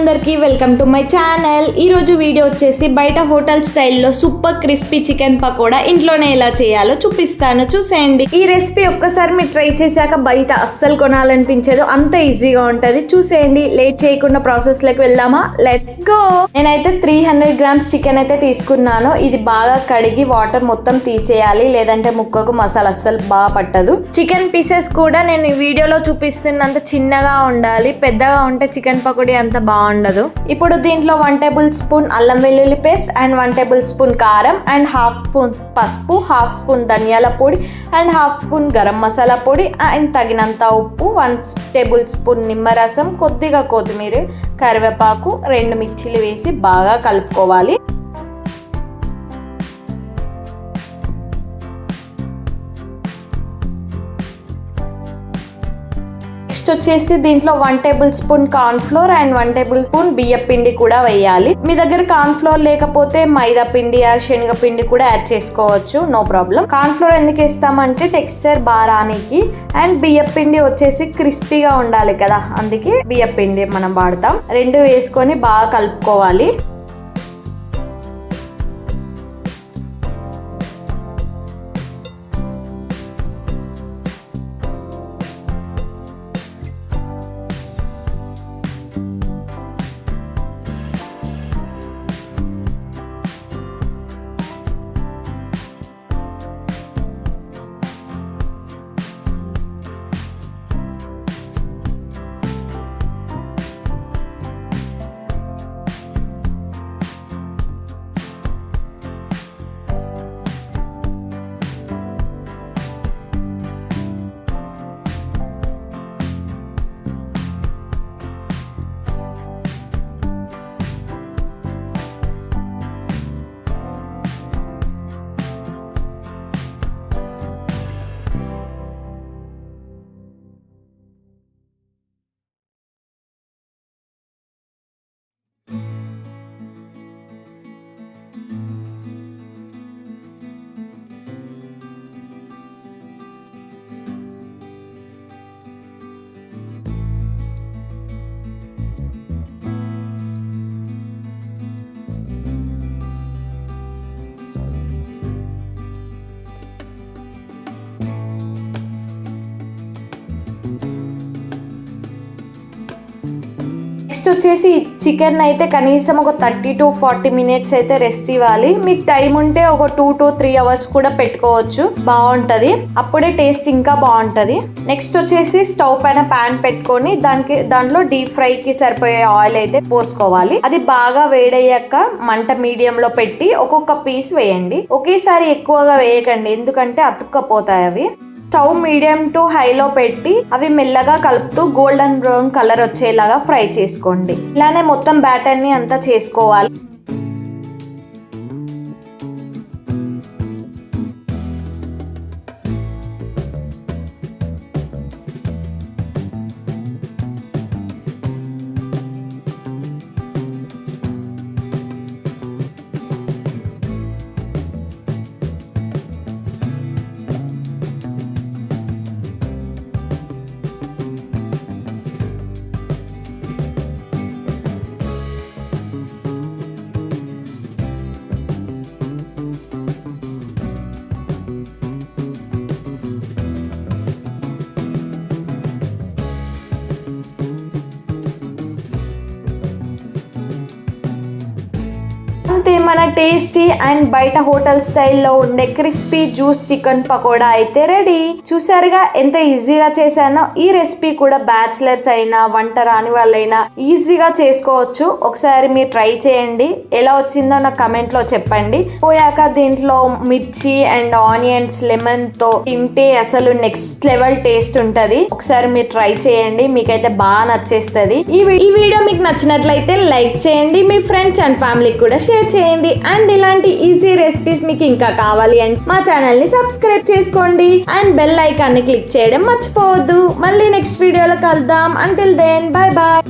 అందరికీ welcome to my channel. ఈరోజు video వచ్చేసి బయట హోటల్ స్టైల్లో సూపర్ క్రిస్పీ చికెన్ పకోడా ఇంట్లోనే ఎలా చేయాలో చూపిస్తాను, చూసేయండి. ఈ రెసిపీ ఒక్కసారి మీరు ట్రై చేశాక బయట అస్సలు కొనాలనిపించదు, అంత ఈజీగా ఉంటుంది. చూసేయండి. లేట్ చేయకుండా ప్రాసెస్ లోకి వెళ్దామా? Let's go. నేనైతే 300 గ్రామ్స్ చికెన్ అయితే తీసుకున్నాను. ఇది బాగా కడిగి వాటర్ మొత్తం తీసేయాలి, లేదంటే ముక్కకు మసాలా అస్సలు బాగా పట్టదు. చికెన్ పీసెస్ కూడా నేను ఈ వీడియోలో చూపిస్తున్నంత చిన్నగా ఉండాలి, పెద్దగా ఉంటే చికెన్ పకోడీ అంత బాగుండదు. ఇప్పుడు దీంట్లో 1 టేబుల్ స్పూన్ అల్లం వెల్లుల్లి పేస్ట్ అండ్ 1 టేబుల్ స్పూన్ కారం అండ్ 1/2 స్పూన్ పసుపు, 1/2 స్పూన్ ధనియాల పొడి అండ్ 1/2 స్పూన్ గరం మసాలా పొడి అండ్ తగినంత ఉప్పు, 1 టేబుల్ స్పూన్ నిమ్మరసం, కొద్దిగా కొత్తిమీర, కరివేపాకు, 2 మిర్చీలు వేసి బాగా కలుపుకోవాలి. నెక్స్ట్ వచ్చేసి దీంట్లో 1 table spoon corn flour and 1 table spoon బియ్య పిండి కూడా వేయాలి. మీ దగ్గర కార్న్ ఫ్లోర్ లేకపోతే మైదా పిండి ఆర్ శనగ పిండి కూడా యాడ్ చేసుకోవచ్చు, నో ప్రాబ్లం. కార్న్ ఫ్లోర్ ఎందుకు వేస్తామంటే టెక్స్చర్ బాగా రానికి, అండ్ బియ్య పిండి వచ్చేసి క్రిస్పీగా ఉండాలి కదా, అందుకే బియ్య పిండి మనం వాడతాం. 2 వేసుకొని బాగా కలుపుకోవాలి. నెక్స్ట్ వచ్చేసి చికెన్ అయితే కనీసం ఒక 30 to 40 మినిట్స్ అయితే రెస్ట్ ఇవ్వాలి. మీకు టైం ఉంటే ఒక 2 to 3 అవర్స్ కూడా పెట్టుకోవచ్చు, బాగుంటది. అప్పుడే టేస్ట్ ఇంకా బాగుంటది. నెక్స్ట్ వచ్చేసి స్టవ్ పైన ప్యాన్ పెట్టుకొని దాంట్లో డీప్ ఫ్రై కి సరిపోయే ఆయిల్ అయితే పోసుకోవాలి. అది బాగా వేడయ్యాక మంట మీడియం లో పెట్టి ఒక్కొక్క పీస్ వేయండి. ఒకేసారి ఎక్కువగా వేయకండి, ఎందుకంటే అతుక్కపోతాయి అవి. స్టవ్ మీడియం టు హైలో పెట్టి అవి మెల్లగా కలుపుతూ గోల్డెన్ బ్రౌన్ కలర్ వచ్చేలాగా ఫ్రై చేసుకోండి. ఇలానే మొత్తం బ్యాటర్ ని అంతా చేసుకోవాలి. మన టేస్టీ అండ్ బయట హోటల్ స్టైల్లో ఉండే క్రిస్పీ జ్యూస్ చికెన్ పకోడా అయితే రెడీ. చూసారుగా ఎంత ఈజీగా చేశానో. ఈ రెసిపీ కూడా బ్యాచిలర్స్ అయినా వంట రాని వాళ్ళైనా ఈజీగా చేసుకోవచ్చు. ఒకసారి మీరు ట్రై చేయండి, ఎలా వచ్చిందో నాకు కమెంట్ లో చెప్పండి. పోయాక దీంట్లో మిర్చి అండ్ ఆనియన్స్ లెమన్ తో తింటే అసలు నెక్స్ట్ లెవెల్ టేస్ట్ ఉంటది. ఒకసారి మీరు ట్రై చేయండి, మీకైతే బాగా నచ్చేస్తుంది. ఈ వీడియో మీకు నచ్చినట్లయితే లైక్ చేయండి, మీ ఫ్రెండ్స్ అండ్ ఫ్యామిలీకి కూడా షేర్ చేయండి. అండ్ ఇలాంటి ఈజీ రెసిపీస్ మీకు ఇంకా కావాలి అంటే మా ఛానల్ ని సబ్స్క్రైబ్ చేసుకోండి అండ్ బెల్ ఐకాన్ ని క్లిక్ చేయడం మర్చిపోవద్దు. మళ్ళీ నెక్స్ట్ వీడియోలో కలుద్దాం. Until then bye bye.